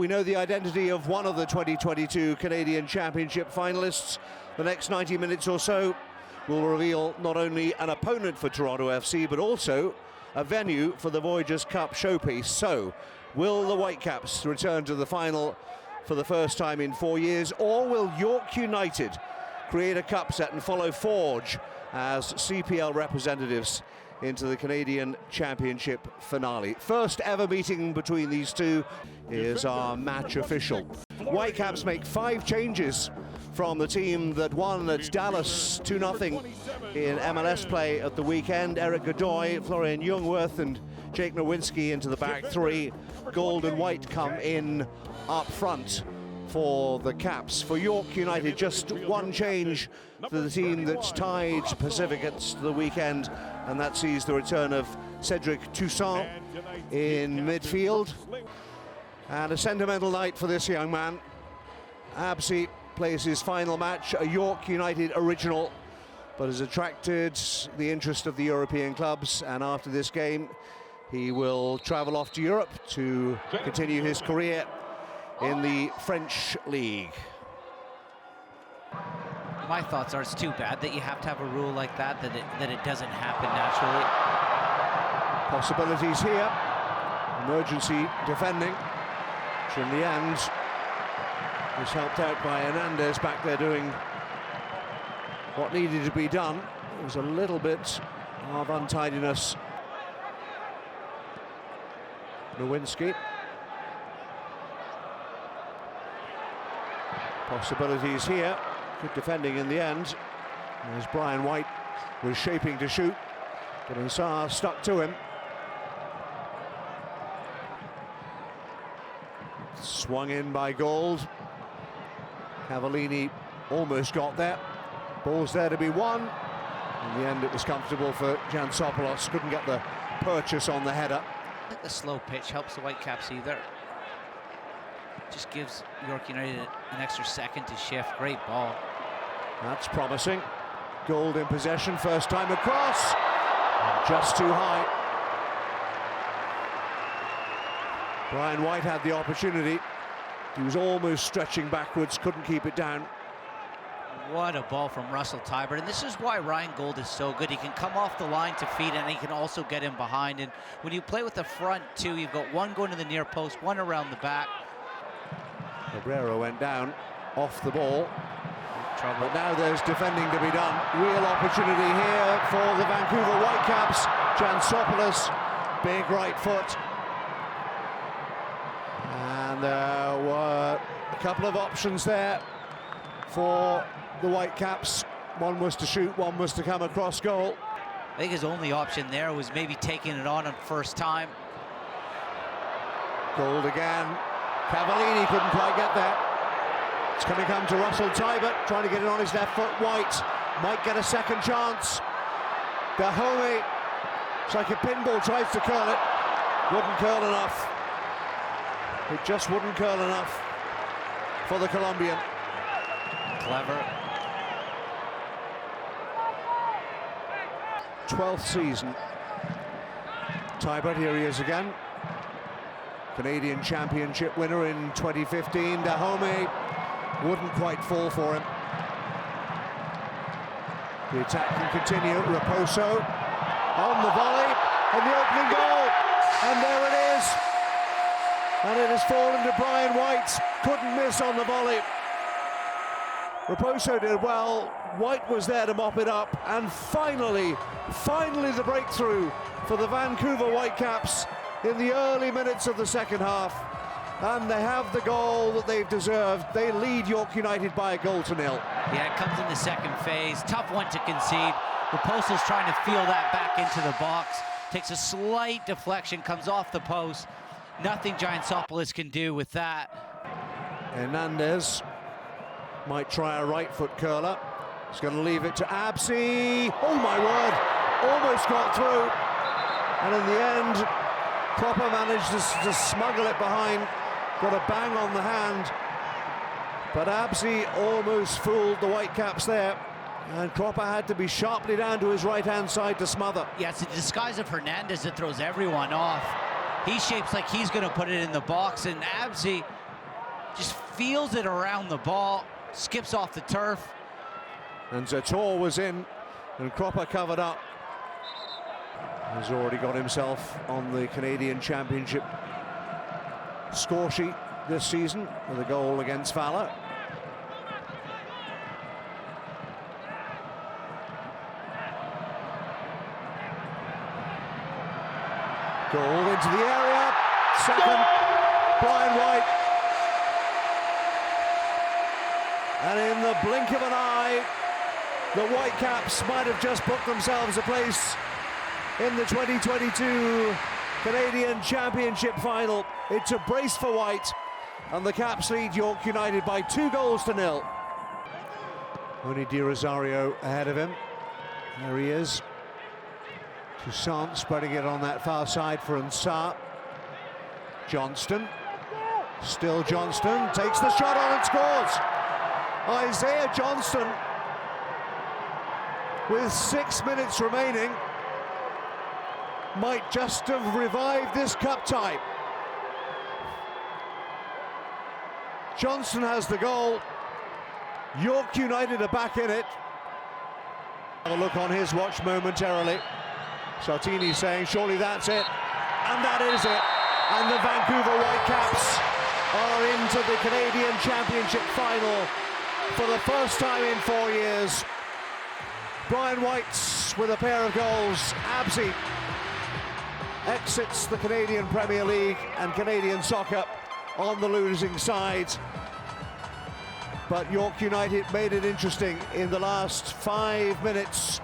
we know the identity of one of the 2022 Canadian Championship finalists. The next 90 minutes or so will reveal not only an opponent for Toronto FC, but also a venue for the Voyageurs Cup showpiece. So, will the Whitecaps return to the final for the first time in 4 years, or will York United create a cup set and follow Forge as CPL representatives into the Canadian Championship finale? First ever meeting between these two is our match official. Whitecaps make 5 changes from the team that won at Dallas 2-0 in MLS play at the weekend. Eric Godoy, Florian Jungwirth and Jake Nowinski into the back three. Gold and white come in up front for the Caps. For York United, just one change for the team that's tied Pacificates the weekend, and that sees the return of Cedric Toussaint in midfield. And a sentimental night for this young man. Absi plays his final match, a York United original, but has attracted the interest of the European clubs, and after this game he will travel off to Europe to continue his career in the French league. My thoughts are it's too bad that you have to have a rule like that, that it doesn't happen naturally. Possibilities here. Emergency defending, which in the end was helped out by Hernandez back there doing what needed to be done. There was a little bit of untidiness. Nowinski. Possibilities here. Good defending in the end, as Brian White was shaping to shoot, but Ansar stuck to him. Swung in by Gold. Cavallini almost got there. Ball's there to be won. In the end, it was comfortable for Giansopoulos. Couldn't get the purchase on the header. I think the slow pitch helps the Whitecaps either. Just gives York United an extra second to shift. Great ball. That's promising. Gold in possession, first time across. Just too high. Brian White had the opportunity. He was almost stretching backwards, couldn't keep it down. What a ball from Russell Teibert, and this is why Ryan Gold is so good. He can come off the line to feed, and he can also get in behind. And when you play with the front two, you've got one going to the near post, one around the back. Cabrera went down off the ball. Trouble. But now there's defending to be done. Real opportunity here for the Vancouver Whitecaps. Giansopoulos, big right foot. And there were a couple of options there for the Whitecaps. One was to shoot, one was to come across goal. I think his only option there was maybe taking it on first time. Gold again. Cavallini couldn't quite get there. It's going to come to Russell Teibert, trying to get it on his left foot. White might get a second chance. Dahomey, it's like a pinball, tries to curl it. Wouldn't curl enough. It just wouldn't curl enough for the Colombian. Clever. 12th season. Teibert, here he is again. Canadian Championship winner in 2015. Dahomey wouldn't quite fall for him. The attack can continue. Raposo on the volley, and the opening goal. And there it is. And it has fallen to Brian White. Couldn't miss on the volley. Raposo did well. White was there to mop it up. And finally the breakthrough for the Vancouver Whitecaps in the early minutes of the second half. And they have the goal that they've deserved. They lead York United by 1-0. Yeah, it comes in the second phase. Tough one to concede. Raposo's trying to feel that back into the box. Takes a slight deflection, comes off the post. Nothing Giansopoulos can do with that. Hernandez might try a right foot curler. He's going to leave it to Absi. Oh my word, almost got through. And in the end, Cropper managed to smuggle it behind. Got a bang on the hand. But Absi almost fooled the Whitecaps there. And Cropper had to be sharply down to his right-hand side to smother. Yeah, it's a disguise of Hernandez that throws everyone off. He shapes like he's going to put it in the box, and Absi just feels it around the ball, skips off the turf. And Zator was in, and Cropper covered up. Has already got himself on the Canadian Championship score sheet this season with a goal against Valor. Goal into the area. Second, Brian White. And in the blink of an eye, the Whitecaps might have just booked themselves a place in the 2022 Canadian Championship final. It's a brace for White, and the Caps lead York United by 2-0. Only Di Rosario ahead of him. There he is. Toussaint spreading it on that far side for Ansah. Johnston. Still Johnston. Takes the shot on and scores. Isaiah Johnston, with 6 minutes remaining, might just have revived this cup tie. Johnston has the goal. York United are back in it. Have a look on his watch momentarily. Sartini saying, surely that's it. And that is it. And the Vancouver Whitecaps are into the Canadian Championship final for the first time in 4 years. Brian White with a pair of goals. Absey exits the Canadian Premier League and Canadian soccer on the losing side. But York United made it interesting in the last 5 minutes.